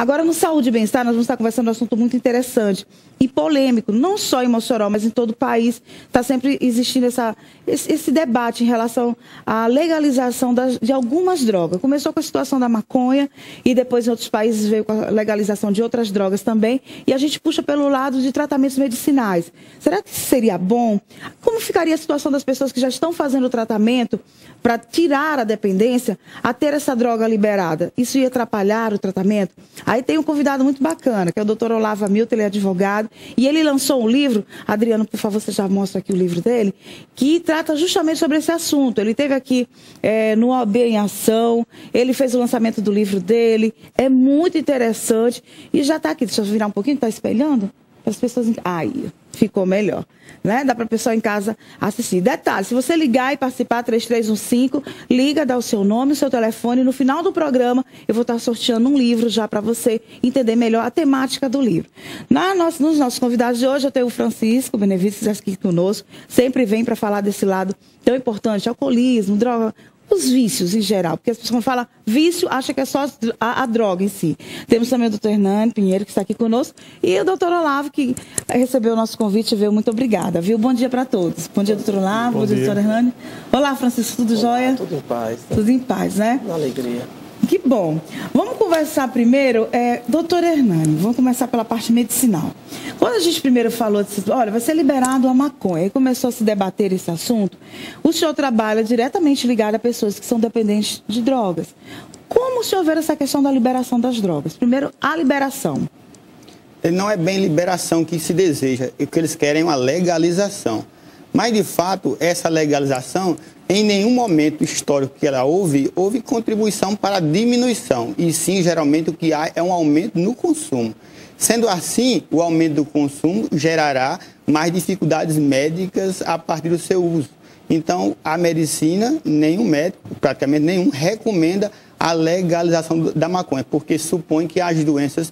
Agora, no Saúde e Bem-Estar, nós vamos estar conversando um assunto muito interessante e polêmico, não só em Mossoró, mas em todo o país. Está sempre existindo esse debate em relação à legalização de algumas drogas. Começou com a situação da maconha e depois em outros países veio com a legalização de outras drogas também. E a gente puxa pelo lado de tratamentos medicinais. Será que seria bom? Como ficaria a situação das pessoas que já estão fazendo o tratamento para tirar a dependência a ter essa droga liberada? Isso ia atrapalhar o tratamento? Aí tem um convidado muito bacana, que é o Dr. Olavo Hamilton, ele é advogado, e ele lançou um livro, Adriano, por favor, você já mostra aqui o livro dele, que trata justamente sobre esse assunto. Ele esteve aqui no OAB em Ação, ele fez o lançamento do livro dele, é muito interessante, e já está aqui, deixa eu virar um pouquinho, está espelhando? As pessoas... Aí, ficou melhor, né? Dá para a pessoa em casa assistir. Detalhe, se você ligar e participar, 3315, liga, dá o seu nome, o seu telefone, no final do programa eu vou estar sorteando um livro já para você entender melhor a temática do livro. Nos nossos convidados de hoje, eu tenho o Francisco Benevides aqui conosco, sempre vem para falar desse lado tão importante, alcoolismo, droga, os vícios em geral, porque as pessoas quando falam vício, acham que é só a droga em si. Temos também o Dr. Hernani Pinheiro, que está aqui conosco, e o Dr. Olavo, que recebeu o nosso convite e veio. Muito obrigada, viu? Bom dia para todos. Bom dia, Dr. Olavo, bom dia, Dr. Hernani. Olá, Francisco, tudo jóia? Tudo em paz. Tudo em paz, né? Na alegria. Que bom. Vamos conversar primeiro, doutor Hernani, vamos começar pela parte medicinal. Quando a gente primeiro falou, olha, vai ser liberado a maconha, e começou a se debater esse assunto, o senhor trabalha diretamente ligado a pessoas que são dependentes de drogas. Como o senhor vê essa questão da liberação das drogas? Primeiro, a liberação. Não é bem liberação que se deseja, o que eles querem é uma legalização. Mas, de fato, essa legalização, em nenhum momento histórico que ela houve contribuição para a diminuição. E sim, geralmente, o que há é um aumento no consumo. Sendo assim, o aumento do consumo gerará mais dificuldades médicas a partir do seu uso. Então, a medicina, nenhum médico, praticamente nenhum, recomenda a legalização da maconha, porque supõe que as doenças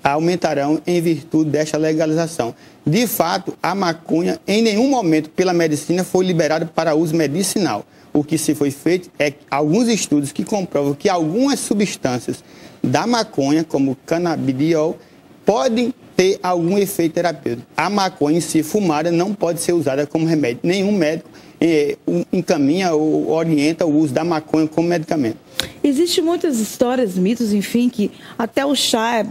aumentarão em virtude desta legalização. De fato, a maconha, em nenhum momento, pela medicina, foi liberada para uso medicinal. O que se foi feito é alguns estudos que comprovam que algumas substâncias da maconha, como canabidiol, podem ter algum efeito terapêutico. A maconha em si, fumada, não pode ser usada como remédio. Nenhum médico encaminha ou orienta o uso da maconha como medicamento. Existem muitas histórias, mitos, enfim, que até o chá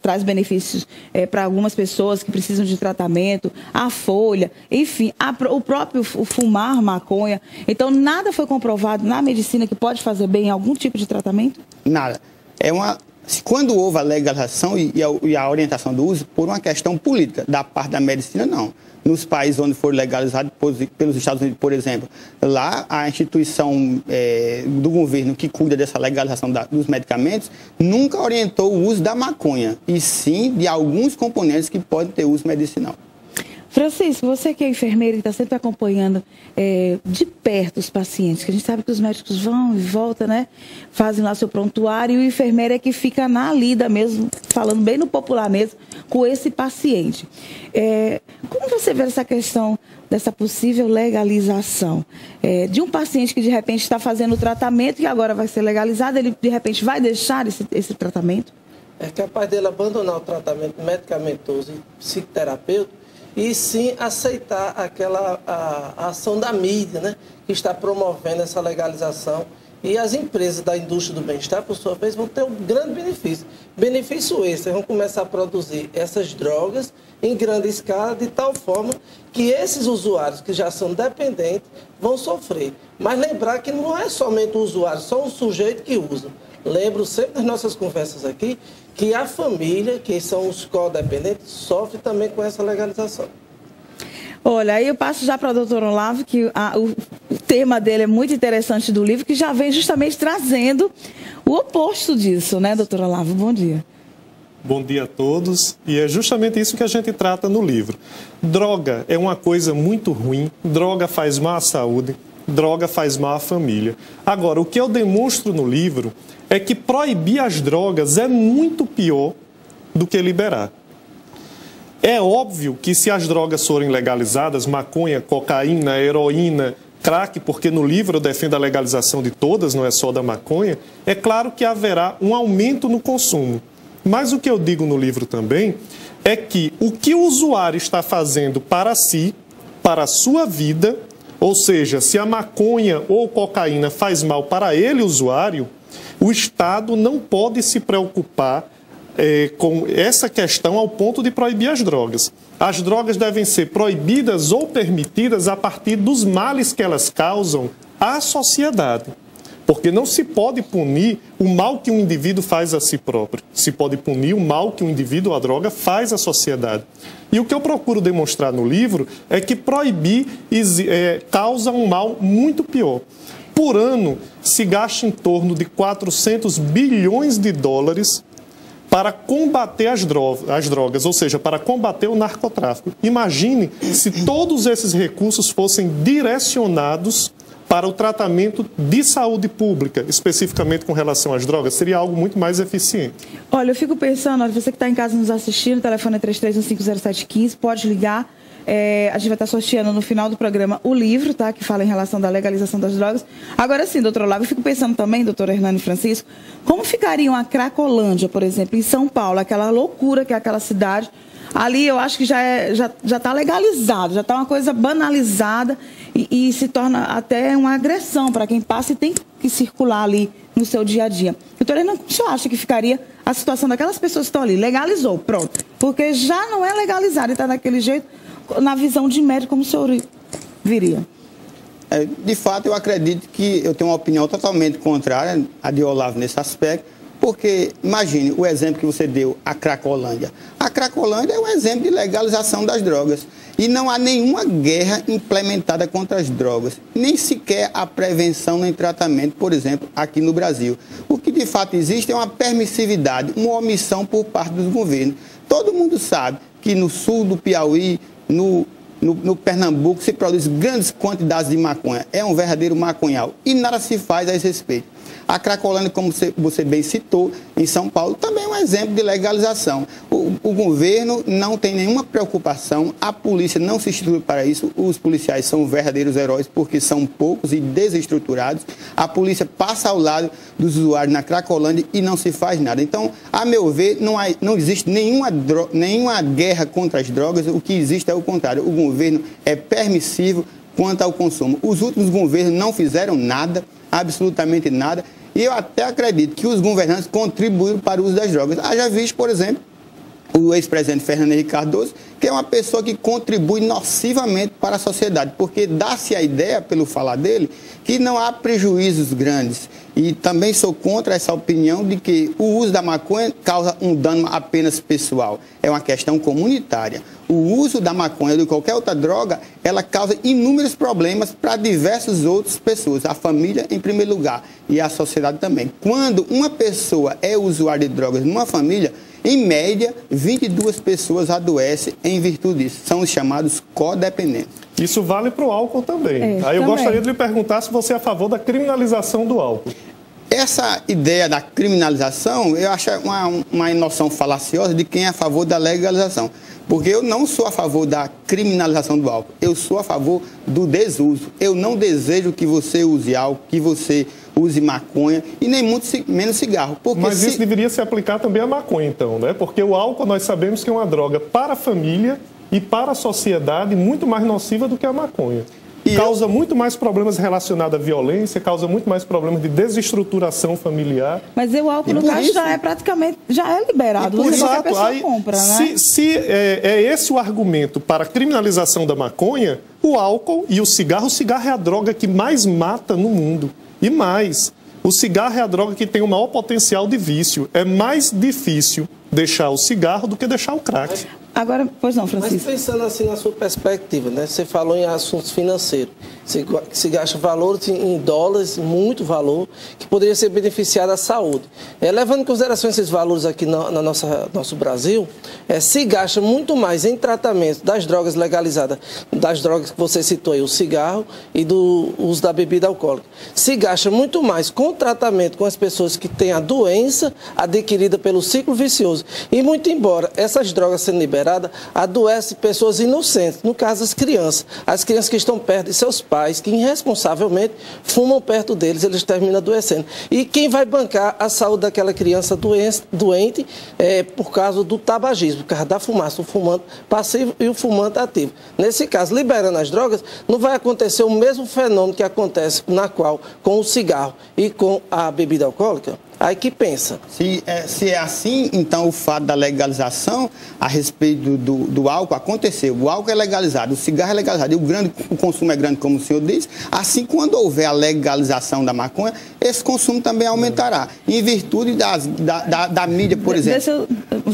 traz benefícios para algumas pessoas que precisam de tratamento, a folha, enfim, o próprio fumar maconha. Então, nada foi comprovado na medicina que pode fazer bem em algum tipo de tratamento? Nada. Quando houve a legalização e a orientação do uso, por uma questão política, da parte da medicina, não. Nos países onde for legalizado, pelos Estados Unidos, por exemplo, lá a instituição do governo que cuida dessa legalização dos medicamentos nunca orientou o uso da maconha, e sim de alguns componentes que podem ter uso medicinal. Francisco, você que é enfermeira e está sempre acompanhando de perto os pacientes, que a gente sabe que os médicos vão e voltam, né? Fazem lá seu prontuário e o enfermeiro é que fica na lida mesmo, falando bem no popular mesmo, com esse paciente. Como você vê essa questão dessa possível legalização de um paciente que de repente está fazendo o tratamento e agora vai ser legalizado, ele de repente vai deixar esse tratamento? É capaz dele abandonar o tratamento medicamentoso e psicoterapêutico e sim aceitar a ação da mídia, né, que está promovendo essa legalização. E as empresas da indústria do bem-estar, por sua vez, vão ter um grande benefício. Benefício esse, vão começar a produzir essas drogas em grande escala, de tal forma que esses usuários que já são dependentes vão sofrer. Mas lembrar que não é somente o usuário, só um sujeito que usa. Lembro sempre nas nossas conversas aqui que a família, que são os codependentes, sofre também com essa legalização. Olha, aí eu passo já para o doutor Olavo, que o tema dele é muito interessante do livro, que já vem justamente trazendo o oposto disso, né, doutor Olavo? Bom dia. Bom dia a todos, e é justamente isso que a gente trata no livro. Droga é uma coisa muito ruim, droga faz mal à saúde, droga faz mal à família. Agora, o que eu demonstro no livro é que proibir as drogas é muito pior do que liberar. É óbvio que se as drogas forem legalizadas, maconha, cocaína, heroína, crack, porque no livro eu defendo a legalização de todas, não é só da maconha, é claro que haverá um aumento no consumo. Mas o que eu digo no livro também é que o que o usuário está fazendo para si, para a sua vida, ou seja, se a maconha ou cocaína faz mal para ele, usuário, o Estado não pode se preocupar com essa questão ao ponto de proibir as drogas. As drogas devem ser proibidas ou permitidas a partir dos males que elas causam à sociedade. Porque não se pode punir o mal que um indivíduo faz a si próprio. Se pode punir o mal que um indivíduo, a droga, faz à sociedade. E o que eu procuro demonstrar no livro é que proibir causa um mal muito pior. Por ano, se gasta em torno de 400 bilhões de dólares para combater as drogas, ou seja, para combater o narcotráfico. Imagine se todos esses recursos fossem direcionados para o tratamento de saúde pública, especificamente com relação às drogas, seria algo muito mais eficiente. Olha, eu fico pensando, olha, você que está em casa nos assistindo, o telefone é 33150715, pode ligar. A gente vai estar sorteando no final do programa o livro, tá, que fala em relação da legalização das drogas. Agora sim, doutor Olavo, eu fico pensando também, doutor Hernani Francisco, como ficaria uma Cracolândia, por exemplo, em São Paulo, aquela loucura que é aquela cidade. Ali eu acho que já está legalizado, já está uma coisa banalizada e se torna até uma agressão para quem passa e tem que circular ali no seu dia a dia. Doutor Hernani, como o senhor acha que ficaria a situação daquelas pessoas que estão ali? Legalizou, pronto. Porque já não é legalizado e está daquele jeito, na visão de médico, como o senhor viria? De fato, eu acredito que eu tenho uma opinião totalmente contrária à de Olavo nesse aspecto, porque, imagine o exemplo que você deu, a Cracolândia. A Cracolândia é um exemplo de legalização das drogas. E não há nenhuma guerra implementada contra as drogas, nem sequer a prevenção nem tratamento, por exemplo, aqui no Brasil. O que de fato existe é uma permissividade, uma omissão por parte dos governos. Todo mundo sabe que no sul do Piauí, no Pernambuco, se produz grandes quantidades de maconha. É um verdadeiro maconhal. E nada se faz a esse respeito. A Cracolândia, como você bem citou, em São Paulo, também é um exemplo de legalização. O governo não tem nenhuma preocupação, a polícia não se institui para isso, os policiais são verdadeiros heróis porque são poucos e desestruturados. A polícia passa ao lado dos usuários na Cracolândia e não se faz nada. Então, a meu ver, não existe nenhuma guerra contra as drogas, o que existe é o contrário. O governo é permissivo quanto ao consumo. Os últimos governos não fizeram nada, absolutamente nada, e eu até acredito que os governantes contribuíram para o uso das drogas. Haja visto, por exemplo, o ex-presidente Fernando Henrique Cardoso, que é uma pessoa que contribui nocivamente para a sociedade, porque dá-se a ideia, pelo falar dele, que não há prejuízos grandes. E também sou contra essa opinião de que o uso da maconha causa um dano apenas pessoal. É uma questão comunitária. O uso da maconha ou de qualquer outra droga, ela causa inúmeros problemas para diversas outras pessoas. A família, em primeiro lugar, e a sociedade também. Quando uma pessoa é usuária de drogas numa família, em média, 22 pessoas adoecem em virtude disso. São os chamados codependentes. Isso vale para o álcool também. Aí eu gostaria de lhe perguntar se você é a favor da criminalização do álcool. Essa ideia da criminalização, eu acho uma noção falaciosa de quem é a favor da legalização. Porque eu não sou a favor da criminalização do álcool, eu sou a favor do desuso. Eu não desejo que você use álcool, que você use maconha e nem muito menos cigarro. Mas isso deveria se aplicar também à maconha, então, né? Porque o álcool nós sabemos que é uma droga para a família e para a sociedade muito mais nociva do que a maconha. Causa muito mais problemas relacionados à violência, causa muito mais problemas de desestruturação familiar. Mas o álcool, no caso, já é liberado. Você não a pessoa compra, né? Se é esse o argumento para a criminalização da maconha, o álcool e o cigarro é a droga que mais mata no mundo. E mais, o cigarro é a droga que tem o maior potencial de vício. É mais difícil deixar o cigarro do que deixar o crack. Agora, pois não, Francisco. Mas pensando assim na sua perspectiva, né? Você falou em assuntos financeiros. Se gasta valores em dólares, muito valor, que poderia ser beneficiado à saúde. Levando em consideração esses valores aqui no nosso Brasil, se gasta muito mais em tratamento das drogas legalizadas, das drogas que você citou aí, o cigarro e do uso da bebida alcoólica. Se gasta muito mais com tratamento com as pessoas que têm a doença adquirida pelo ciclo vicioso. E muito embora essas drogas sendo liberadas, adoecem pessoas inocentes, no caso as crianças que estão perto de seus pais. pais que irresponsavelmente fumam perto deles, eles terminam adoecendo. E quem vai bancar a saúde daquela criança doente por causa do tabagismo, por causa da fumaça, o fumante passivo e o fumante ativo. Nesse caso, liberando as drogas, não vai acontecer o mesmo fenômeno que acontece com o cigarro e com a bebida alcoólica? Aí que pensa. Se é assim, então o fato da legalização a respeito do álcool aconteceu. O álcool é legalizado, o cigarro é legalizado e o consumo é grande, como o senhor disse. Assim, quando houver a legalização da maconha, esse consumo também aumentará. Em virtude da mídia, por exemplo.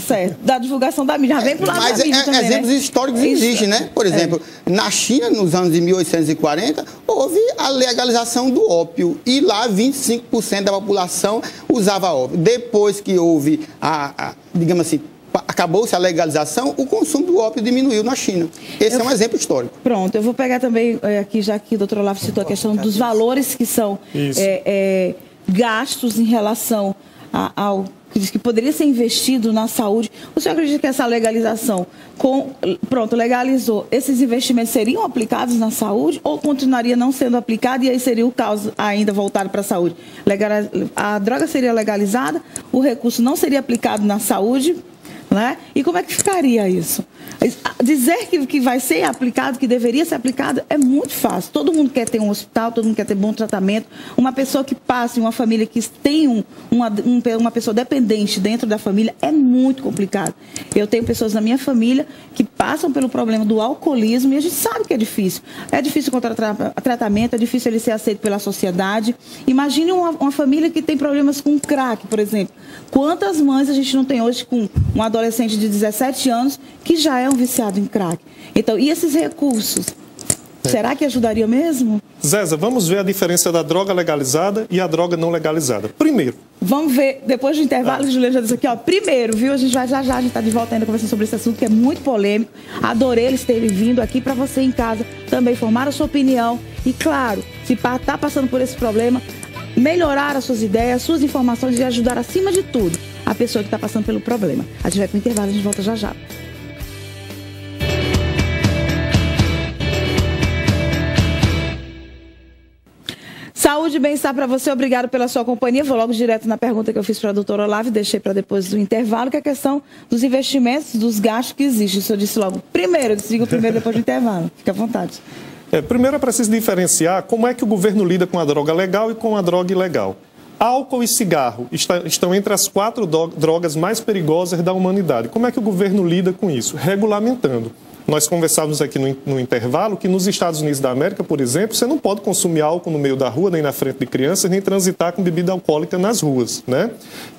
Certo, da divulgação da mídia. Já vem pro lado da mídia também, exemplos históricos existem, né? Por exemplo, na China, nos anos de 1840, houve a legalização do ópio. E lá, 25% da população usava ópio. Depois que houve digamos assim, acabou-se a legalização, o consumo do ópio diminuiu na China. Esse é um exemplo histórico. Pronto, eu vou pegar também aqui, já que o doutor Olavo citou a questão dos valores que são gastos em relação ao que poderia ser investido na saúde. O senhor acredita que essa legalização, pronto, legalizou, esses investimentos seriam aplicados na saúde ou continuaria não sendo aplicado e aí seria o caso ainda voltado para a saúde? A droga seria legalizada, o recurso não seria aplicado na saúde, né? E como é que ficaria isso? Dizer que vai ser aplicado, que deveria ser aplicado, é muito fácil. Todo mundo quer ter um hospital, todo mundo quer ter bom tratamento. Uma pessoa que passe, uma família que tem uma pessoa dependente dentro da família, é muito complicado. Eu tenho pessoas na minha família que passam pelo problema do alcoolismo e a gente sabe que é difícil. É difícil encontrar tratamento, é difícil ele ser aceito pela sociedade. Imagine uma família que tem problemas com crack, por exemplo. Quantas mães a gente não tem hoje com um adolescente de 17 anos que já é um viciado em crack? Então, e esses recursos? Será que ajudaria mesmo? Zéza, vamos ver a diferença da droga legalizada e a droga não legalizada. Primeiro. Vamos ver, depois do intervalo, o Juliano já disse aqui, ó. Primeiro, viu? A gente vai já, a gente tá de volta ainda conversando sobre esse assunto, que é muito polêmico. Adorei eles terem vindo aqui para você em casa também formar a sua opinião. E claro, se tá passando por esse problema, melhorar as suas ideias, as suas informações e ajudar, acima de tudo, a pessoa que está passando pelo problema. A gente vai para o intervalo, a gente volta já já. Saúde e bem-estar para você, obrigado pela sua companhia. Vou logo direto na pergunta que eu fiz para a doutora Olavo e deixei para depois do intervalo, que é a questão dos investimentos, dos gastos que existem. O senhor disse logo primeiro, eu digo primeiro depois do intervalo. Fique à vontade. Primeiro é preciso diferenciar como é que o governo lida com a droga legal e com a droga ilegal. Álcool e cigarro estão entre as 4 drogas mais perigosas da humanidade. Como é que o governo lida com isso? Regulamentando. Nós conversávamos aqui no intervalo que nos Estados Unidos da América, por exemplo, você não pode consumir álcool no meio da rua, nem na frente de crianças, nem transitar com bebida alcoólica nas ruas, né?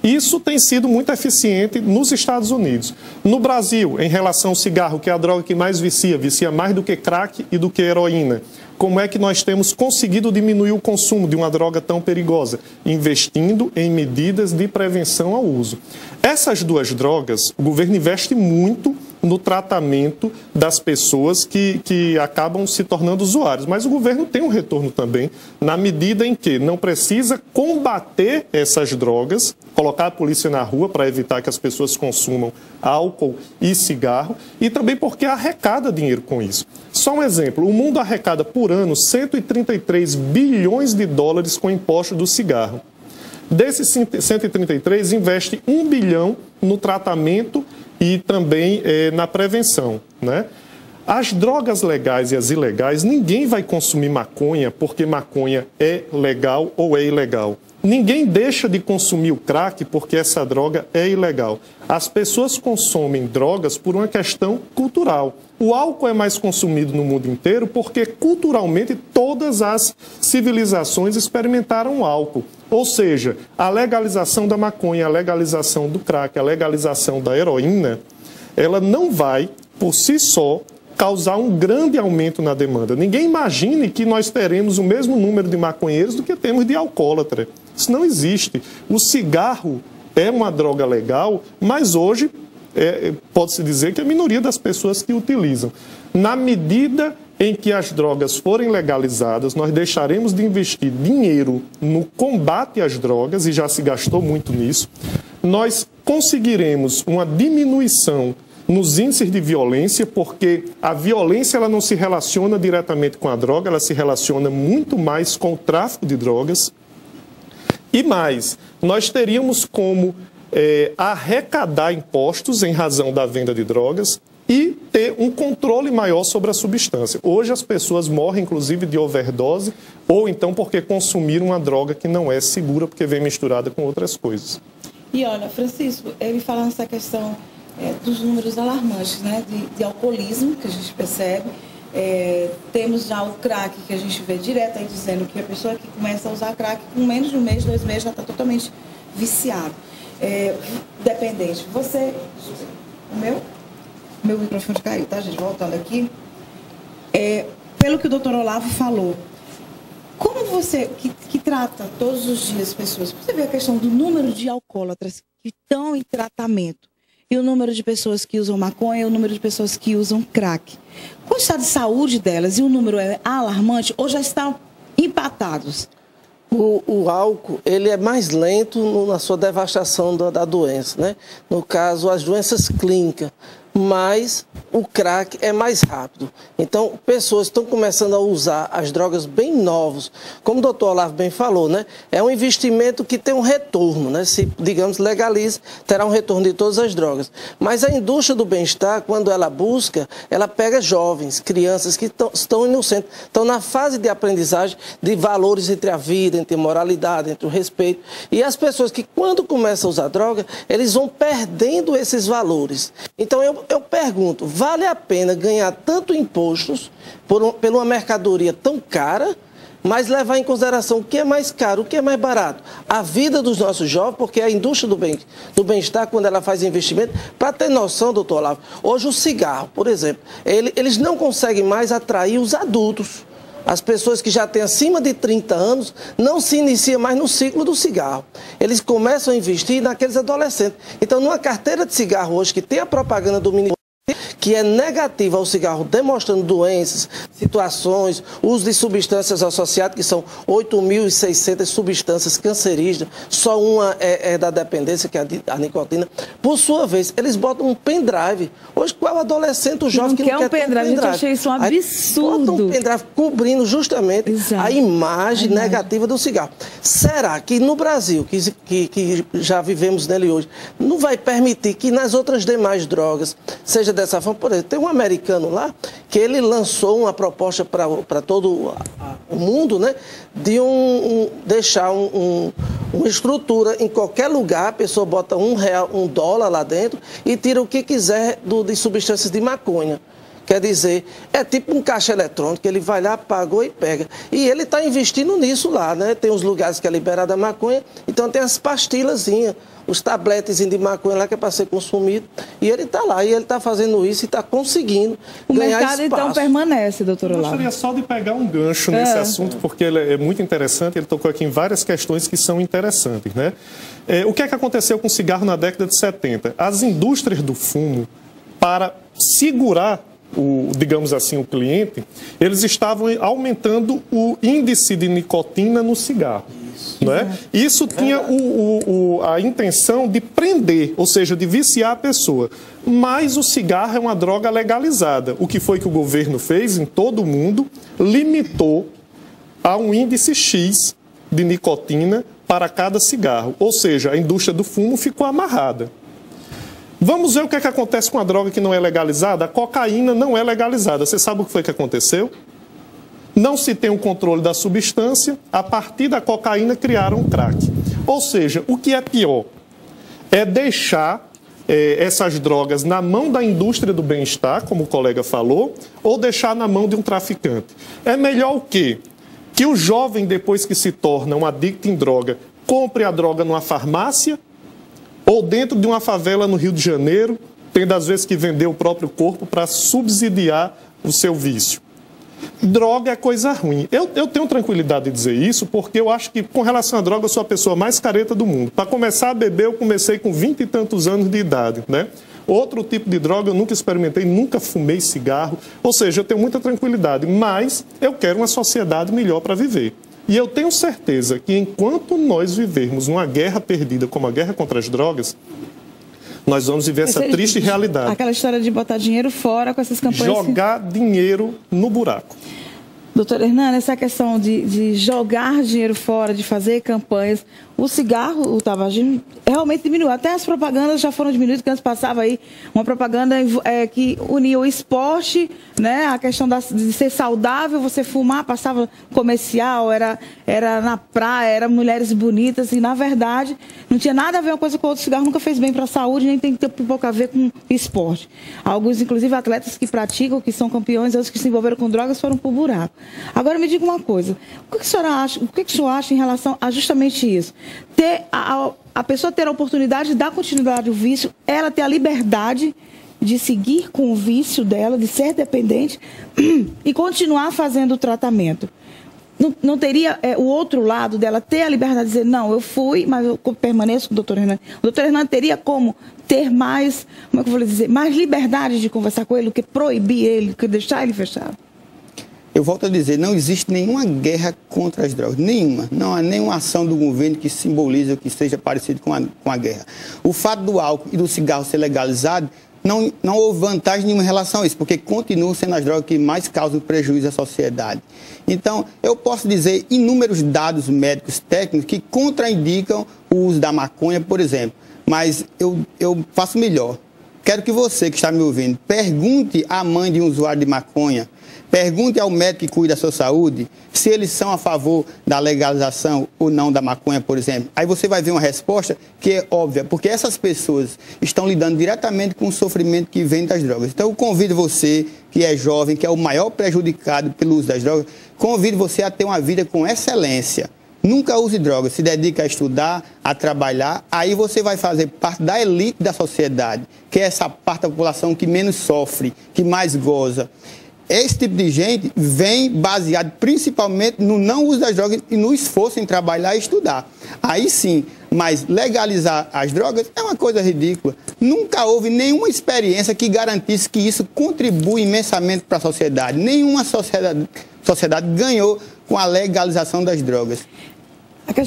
Isso tem sido muito eficiente nos Estados Unidos. No Brasil, em relação ao cigarro, que é a droga que mais vicia mais do que crack e do que heroína. Como é que nós temos conseguido diminuir o consumo de uma droga tão perigosa? Investindo em medidas de prevenção ao uso. Essas 2 drogas, o governo investe muito no tratamento das pessoas que acabam se tornando usuários. Mas o governo tem um retorno também, na medida em que não precisa combater essas drogas, colocar a polícia na rua para evitar que as pessoas consumam álcool e cigarro, e também porque arrecada dinheiro com isso. Só um exemplo, o mundo arrecada por ano 133 bilhões de dólares com imposto do cigarro. Desses 133, investe 1 bilhão no tratamento e também na prevenção, né? As drogas legais e as ilegais, ninguém vai consumir maconha porque maconha é legal ou é ilegal. Ninguém deixa de consumir o crack porque essa droga é ilegal. As pessoas consomem drogas por uma questão cultural. O álcool é mais consumido no mundo inteiro porque, culturalmente, todas as civilizações experimentaram o álcool. Ou seja, a legalização da maconha, a legalização do crack, a legalização da heroína, ela não vai, por si só, causar um grande aumento na demanda. Ninguém imagine que nós teremos o mesmo número de maconheiros do que temos de alcoólatra. Isso não existe. O cigarro é uma droga legal, mas hoje pode-se dizer que é a minoria das pessoas que utilizam. Na medida em que as drogas forem legalizadas, nós deixaremos de investir dinheiro no combate às drogas, e já se gastou muito nisso. Nós conseguiremos uma diminuição nos índices de violência, porque a violência ela não se relaciona diretamente com a droga, ela se relaciona muito mais com o tráfico de drogas. E mais, nós teríamos como arrecadar impostos em razão da venda de drogas e ter um controle maior sobre a substância. Hoje as pessoas morrem, inclusive, de overdose, ou então porque consumiram uma droga que não é segura, porque vem misturada com outras coisas. E olha, Francisco, ele falando essa questão dos números alarmantes, né, de alcoolismo, que a gente percebe. Temos já o crack, que a gente vê direto aí dizendo que a pessoa que começa a usar crack com menos de um mês, 2 meses, já está totalmente viciado. Dependente. Você... Meu microfone caiu, tá, gente? Voltando aqui. Pelo que o doutor Olavo falou, como você, que trata todos os dias pessoas, você vê a questão do número de alcoólatras que estão em tratamento e o número de pessoas que usam maconha e o número de pessoas que usam crack. Qual o estado de saúde delas? E o número é alarmante ou já estão empatados? O álcool, ele é mais lento na sua devastação da doença, né? No caso, as doenças clínicas, mas o crack é mais rápido. Então, pessoas estão começando a usar as drogas bem novos. Como o doutor Olavo bem falou, né? É um investimento que tem um retorno, né? Se, digamos, legalize, terá um retorno de todas as drogas. Mas a indústria do bem-estar, quando ela busca, ela pega jovens, crianças que estão inocentes, estão na fase de aprendizagem de valores entre a vida, entre a moralidade, entre o respeito. E as pessoas que, quando começam a usar droga, eles vão perdendo esses valores. Então, eu pergunto, vale a pena ganhar tanto impostos por uma mercadoria tão cara, mas levar em consideração o que é mais caro, o que é mais barato? A vida dos nossos jovens, porque a indústria do bem-estar, quando ela faz investimento, para ter noção, doutor Olavo, hoje o cigarro, por exemplo, eles não conseguem mais atrair os adultos. As pessoas que já têm acima de 30 anos não se iniciam mais no ciclo do cigarro. Eles começam a investir naqueles adolescentes. Então, numa carteira de cigarro hoje que tem a propaganda do Ministério, que é negativa ao cigarro, demonstrando doenças, situações, uso de substâncias associadas, que são 8.600 substâncias cancerígenas, só uma é da dependência, que é a nicotina. Por sua vez, eles botam um pendrive. Hoje, qual adolescente, o jovem que não quer um pendrive? Gente, eu achei isso um absurdo. Botam um pendrive cobrindo justamente a imagem negativa do cigarro. Será que no Brasil, que já vivemos nele hoje, não vai permitir que nas outras demais drogas seja dessa forma? Por exemplo, tem um americano lá que ele lançou uma proposta para todo o mundo, né, de deixar uma estrutura em qualquer lugar, a pessoa bota R$1, $1 lá dentro e tira o que quiser de substâncias de maconha. Quer dizer, é tipo um caixa eletrônico, ele vai lá, pagou e pega. E ele está investindo nisso lá, né? Tem os lugares que é liberada a maconha, então tem as pastilazinhas, os tabletes de maconha lá que é para ser consumido. E ele está lá, e ele está fazendo isso e está conseguindo ganhar espaço. O mercado, então, permanece, doutor Olavo. Eu gostaria só de pegar um gancho nesse assunto, porque ele é muito interessante, ele tocou aqui em várias questões que são interessantes, né? O que é que aconteceu com o cigarro na década de 70? As indústrias do fumo, para segurar digamos assim, o cliente, eles estavam aumentando o índice de nicotina no cigarro. Não é? Isso tinha a intenção de prender, ou seja, de viciar a pessoa. Mas o cigarro é uma droga legalizada. O que foi que o governo fez em todo o mundo? Limitou a um índice X de nicotina para cada cigarro. Ou seja, a indústria do fumo ficou amarrada. Vamos ver o que é que acontece com a droga que não é legalizada? A cocaína não é legalizada. Você sabe o que foi que aconteceu? Não se tem um controle da substância, a partir da cocaína criaram o crack. Ou seja, o que é pior é deixar essas drogas na mão da indústria do bem-estar, como o colega falou, ou deixar na mão de um traficante. É melhor o quê? Que o jovem, depois que se torna um adicto em droga, compre a droga numa farmácia, ou dentro de uma favela no Rio de Janeiro, tendo às vezes que vender o próprio corpo para subsidiar o seu vício. Droga é coisa ruim. Eu tenho tranquilidade de dizer isso, porque eu acho que, com relação à droga, eu sou a pessoa mais careta do mundo. Para começar a beber, eu comecei com 20 e tantos anos de idade, né? Outro tipo de droga eu nunca experimentei, nunca fumei cigarro. Ou seja, eu tenho muita tranquilidade, mas eu quero uma sociedade melhor para viver. E eu tenho certeza que enquanto nós vivermos numa guerra perdida como a guerra contra as drogas, nós vamos viver essa triste realidade. Aquela história de botar dinheiro fora com essas campanhas. Jogar dinheiro no buraco. Doutora Hernani, essa questão de jogar dinheiro fora, de fazer campanhas, o cigarro, o tabagismo, realmente diminuiu. Até as propagandas já foram diminuídas, porque antes passava aí uma propaganda que unia o esporte, né, a questão de ser saudável, você fumar, passava comercial, era na praia, era mulheres bonitas, e na verdade não tinha nada a ver uma coisa com a outra. O cigarro nunca fez bem para a saúde, nem tem pouco a ver com esporte. Alguns, inclusive, atletas que praticam, que são campeões, outros que se envolveram com drogas, foram para o buraco. Agora me diga uma coisa, o que a senhora acha, o que a senhora acha em relação a justamente isso? A pessoa ter a oportunidade de dar continuidade ao vício, ela ter a liberdade de seguir com o vício dela, de ser dependente e continuar fazendo o tratamento. Não teria o outro lado dela ter a liberdade de dizer, não, eu fui, mas eu permaneço com o doutor Hernani. O doutor Hernani teria como ter mais, como é que eu vou dizer, mais liberdade de conversar com ele, do que proibir ele, do que deixar ele fechado? Eu volto a dizer, não existe nenhuma guerra contra as drogas, nenhuma. Não há nenhuma ação do governo que simbolize ou que seja parecido com a guerra. O fato do álcool e do cigarro ser legalizado, não houve vantagem nenhuma em relação a isso, porque continuam sendo as drogas que mais causam prejuízo à sociedade. Então, eu posso dizer inúmeros dados médicos técnicos que contraindicam o uso da maconha, por exemplo. Mas eu faço melhor. Quero que você que está me ouvindo, pergunte à mãe de um usuário de maconha, pergunte ao médico que cuida da sua saúde se eles são a favor da legalização ou não da maconha, por exemplo. Aí você vai ver uma resposta que é óbvia, porque essas pessoas estão lidando diretamente com o sofrimento que vem das drogas. Então eu convido você, que é jovem, que é o maior prejudicado pelo uso das drogas, convido você a ter uma vida com excelência. Nunca use drogas, se dedique a estudar, a trabalhar, aí você vai fazer parte da elite da sociedade, que é essa parte da população que menos sofre, que mais goza. Esse tipo de gente vem baseado principalmente no não uso das drogas e no esforço em trabalhar e estudar. Aí sim, mas legalizar as drogas é uma coisa ridícula. Nunca houve nenhuma experiência que garantisse que isso contribui imensamente para a sociedade. Nenhuma sociedade ganhou com a legalização das drogas.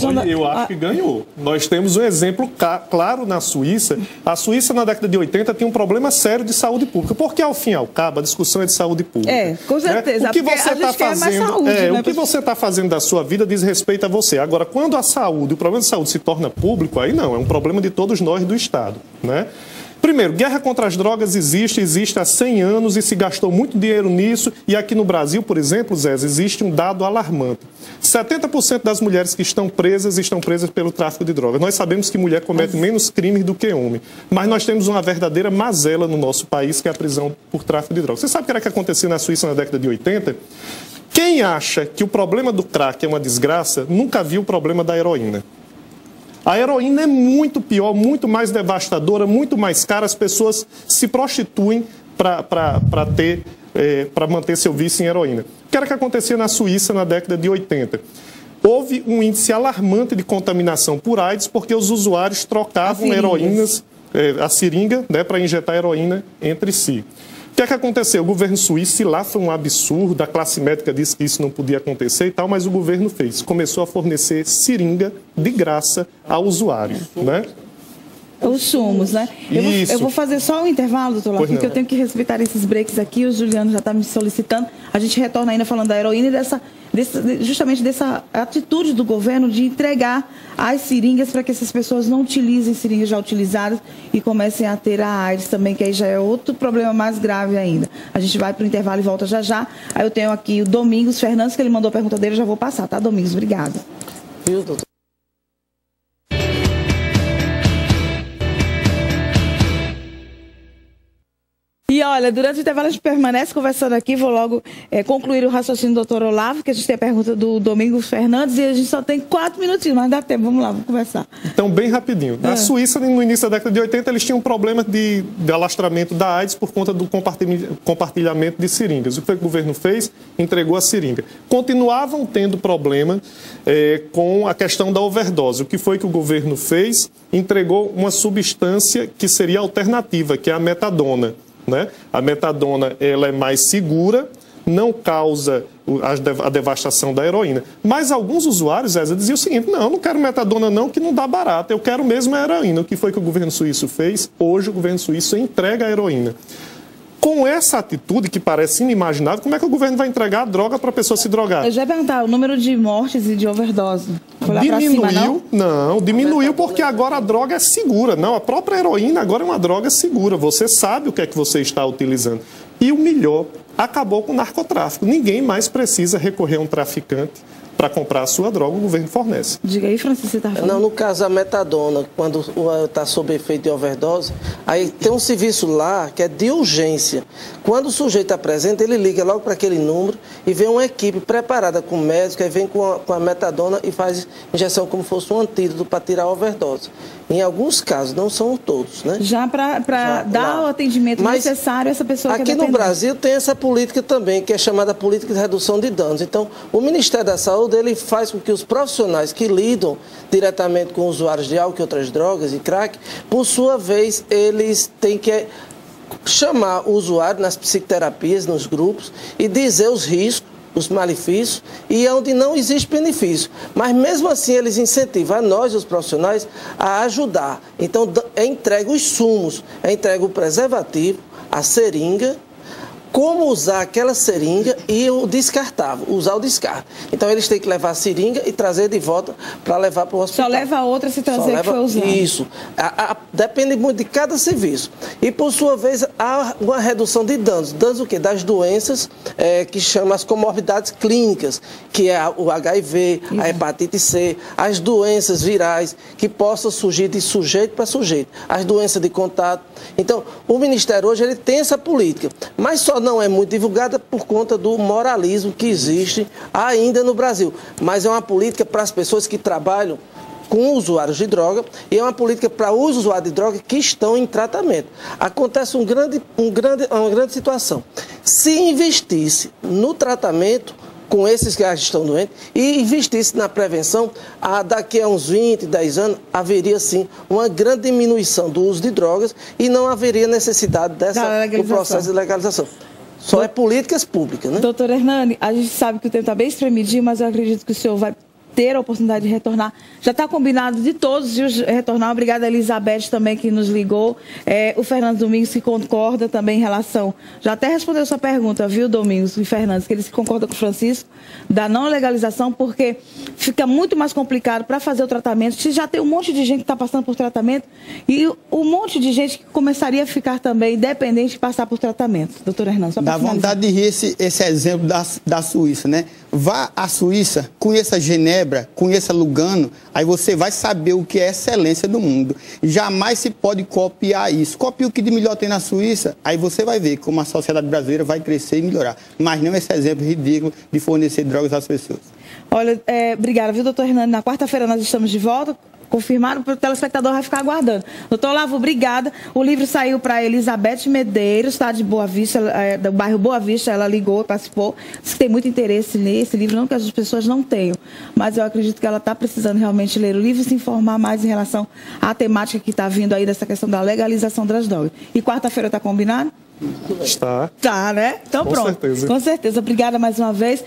Olha, eu acho que ganhou. Nós temos um exemplo claro na Suíça. A Suíça, na década de 80, tinha um problema sério de saúde pública. Porque, ao fim e ao cabo, a discussão é de saúde pública. Com certeza. Né? O que você está fazendo, saúde, né? O que você está fazendo da sua vida diz respeito a você. Agora, quando a saúde, o problema de saúde se torna público, aí não, é um problema de todos nós do Estado, né? Primeiro, guerra contra as drogas existe há 100 anos e se gastou muito dinheiro nisso. E aqui no Brasil, por exemplo, Zé, existe um dado alarmante. 70% das mulheres que estão presas pelo tráfico de drogas. Nós sabemos que mulher comete menos crimes do que homem. Mas nós temos uma verdadeira mazela no nosso país, que é a prisão por tráfico de drogas. Você sabe o que era que acontecia na Suíça na década de 80? Quem acha que o problema do crack é uma desgraça, nunca viu o problema da heroína. A heroína é muito pior, muito mais devastadora, muito mais cara. As pessoas se prostituem para manter seu vício em heroína. O que era que acontecia na Suíça na década de 80? Houve um índice alarmante de contaminação por AIDS porque os usuários trocavam a seringa, né, para injetar heroína entre si. O que é que aconteceu? O governo suíço, lá foi um absurdo, a classe médica disse que isso não podia acontecer e tal, mas o governo fez. Começou a fornecer seringa de graça ao usuário, né? Os sumos, né? Eu vou fazer só um intervalo, doutor Lafim, porque eu tenho que respeitar esses breaks aqui, o Juliano já está me solicitando. A gente retorna ainda falando da heroína e justamente dessa atitude do governo de entregar as seringas para que essas pessoas não utilizem seringas já utilizadas e comecem a ter a AIDS também, que aí já é outro problema mais grave ainda. A gente vai para o intervalo e volta já já. Aí eu tenho aqui o Domingos Fernandes, que ele mandou a pergunta dele, eu já vou passar, tá, Domingos? Obrigada. Viu, doutor? E olha, durante o intervalo a gente permanece conversando aqui, vou logo concluir o raciocínio do doutor Olavo, que a gente tem a pergunta do Domingos Fernandes e a gente só tem 4 minutinhos, mas dá tempo, vamos lá, vamos conversar. Então, bem rapidinho. Na Suíça, no início da década de 80, eles tinham um problema de alastramento da AIDS por conta do compartilhamento de seringas. O que foi que o governo fez? Entregou a seringa. Continuavam tendo problema com a questão da overdose. O que foi que o governo fez? Entregou uma substância que seria alternativa, que é a metadona. Né? A metadona ela é mais segura, não causa a devastação da heroína. Mas alguns usuários, Zé, diziam o seguinte: não quero metadona não, que não dá barato, eu quero mesmo a heroína. O que foi que o governo suíço fez? Hoje o governo suíço entrega a heroína. Com essa atitude que parece inimaginável, como é que o governo vai entregar a droga para a pessoa se drogar? Eu já ia perguntar, o número de mortes e de overdose foi lá diminuiu, pra cima, não? Diminuiu porque agora a droga é segura. Não, a própria heroína agora é uma droga segura. Você sabe o que é que você está utilizando. E o melhor, acabou com o narcotráfico. Ninguém mais precisa recorrer a um traficante para comprar a sua droga, o governo fornece. Diga aí, Francisco, você está falando. Não, no caso da metadona, quando está sob efeito de overdose, aí tem um serviço lá que é de urgência. Quando o sujeito apresenta, ele liga logo para aquele número e vem uma equipe preparada com médico, aí vem com a metadona e faz injeção como fosse um antídoto para tirar a overdose. Em alguns casos, não são todos, né? Já para dar o atendimento necessário a essa pessoa que é dependente. Aqui no Brasil tem essa política também, que é chamada política de redução de danos. Então, o Ministério da Saúde, ele faz com que os profissionais que lidam diretamente com usuários de álcool e outras drogas e crack, por sua vez, eles têm que chamar o usuário nas psicoterapias, nos grupos, e dizer os riscos, os malefícios, e onde não existe benefício. Mas mesmo assim eles incentivam a nós, os profissionais, a ajudar. Então é entregue os sumos, é entregue o preservativo, a seringa, como usar aquela seringa e o descartável, usar o descarte. Então eles têm que levar a seringa e trazer de volta para levar para o hospital. Só leva a outra se trazer que foi usado. Isso. Depende muito de cada serviço. E por sua vez há uma redução de danos. Danos o quê? Das doenças que chamam as comorbidades clínicas, que é o HIV, a hepatite C, as doenças virais que possam surgir de sujeito para sujeito, as doenças de contato. Então, o Ministério hoje ele tem essa política, mas só não é muito divulgada por conta do moralismo que existe ainda no Brasil. Mas é uma política para as pessoas que trabalham com usuários de droga e é uma política para os usuários de droga que estão em tratamento. Acontece uma grande situação. Se investisse no tratamento com esses que já estão doentes e investisse na prevenção, daqui a uns 20, 10 anos, haveria sim uma grande diminuição do uso de drogas e não haveria necessidade do processo de legalização. Só é políticas públicas, né? Doutor Hernani, a gente sabe que o tempo está bem espremidinho, mas eu acredito que o senhor vai ter a oportunidade de retornar. Já está combinado de todos de retornar. Obrigada a Elizabeth também que nos ligou. O Fernando Domingos que concorda também em relação... Já até respondeu sua pergunta, viu, Domingos e Fernandes, que eles concordam com o Francisco da não legalização, porque fica muito mais complicado para fazer o tratamento. Se já tem um monte de gente que está passando por tratamento e um monte de gente que começaria a ficar também dependente de passar por tratamento. Doutor Hernando, só para finalizar. Dá vontade de rir esse exemplo da Suíça, né? Vá à Suíça, conheça Genebra, conheça Lugano, aí você vai saber o que é excelência do mundo. Jamais se pode copiar isso. Copie o que de melhor tem na Suíça, aí você vai ver como a sociedade brasileira vai crescer e melhorar. Mas não esse exemplo ridículo de fornecer drogas às pessoas. Olha, obrigada, viu, doutor Hernani? Na quarta-feira nós estamos de volta. Confirmado, o telespectador vai ficar aguardando. Doutor Olavo, obrigada. O livro saiu para Elizabeth Medeiros, tá, de Boa Vista, do bairro Boa Vista. Ela ligou, participou. Disse que tem muito interesse nesse livro, não que as pessoas não tenham, mas eu acredito que ela está precisando realmente ler o livro e se informar mais em relação à temática que está vindo aí dessa questão da legalização das drogas. E quarta-feira está combinado? Está. Tá, né? Então pronto. Com certeza. Com certeza. Obrigada mais uma vez.